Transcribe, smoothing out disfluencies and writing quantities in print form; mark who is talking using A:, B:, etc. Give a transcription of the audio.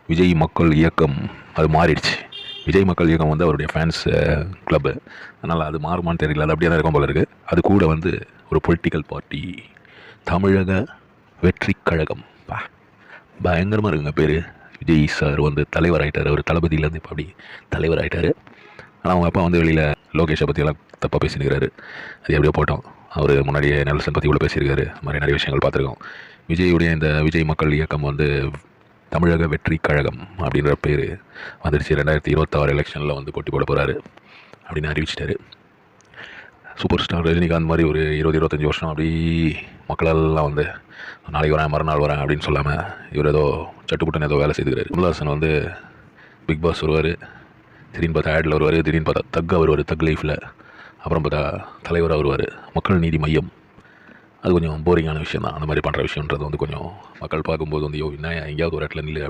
A: விஜய் மக்கள் இயக்கம் அது மாறிடுச்சு. விஜய் மக்கள் இயக்கம் வந்து அவருடைய ஃபேன்ஸ் கிளப்பு. அதனால் அது மாறுமான்னு தெரியல, அது அப்படியே தான் இருக்கும் போல இருக்குது. அது கூட வந்து ஒரு பொலிட்டிக்கல் பார்ட்டி, தமிழக வெற்றி கழகம். பயங்கரமாக இருக்குங்க பேர். விஜய் சார் வந்து தலைவர் ஆகிட்டார். அவர் தளபதியிலேருந்து இப்போ அப்படி தலைவர் ஆகிட்டார். ஆனால் அவங்க அப்பா வந்து வெளியில் லோகேஷை பற்றியெல்லாம் தப்பாக பேசினுக்கிறாரு. அது எப்படியோ போட்டோம். அவர் முன்னாடியே நெல்சன் பற்றி கூட பேசியிருக்காரு. அது மாதிரி நிறைய விஷயங்கள் பார்த்துருக்கோம். விஜயுடைய இந்த விஜய் மக்கள் இயக்கம் வந்து தமிழக வெற்றி கழகம் அப்படின்ற பேர் வந்துடுச்சு. 2026 எலெக்ஷனில் வந்து போட்டி போட போகிறாரு அப்படின்னு அறிவிச்சிட்டாரு. சூப்பர் ஸ்டார் ரஜினிகாந்த் மாதிரி ஒரு 20-25 வருஷம் அப்படி மக்களெல்லாம் வந்து நாளைக்கு வரேன் மறுநாள் வரேன் அப்படின்னு சொல்லாமல் இவர் ஏதோ சட்டுப்புட்டுன்னு ஏதோ வேலை செய்துக்கிறாரு. கமல்ஹாசன் வந்து பிக் பாஸ் வருவார், திடீர்னு பார்த்தா ஆடில் வருவார், திடீர்னு பார்த்தா தக்காக வருவார் தக் லைஃப்பில், அப்புறம் பார்த்தா தலைவராக வருவார். மக்கள் நீதி மையம் அது கொஞ்சம் போரிங்கான விஷயம் தான். அந்த மாதிரி பண்ணுற விஷயன்றது வந்து கொஞ்சம் மக்கள் பார்க்கும்போது வந்து என்ன எங்கேயாவது ஒரு இடத்துல நில்லு அப்படி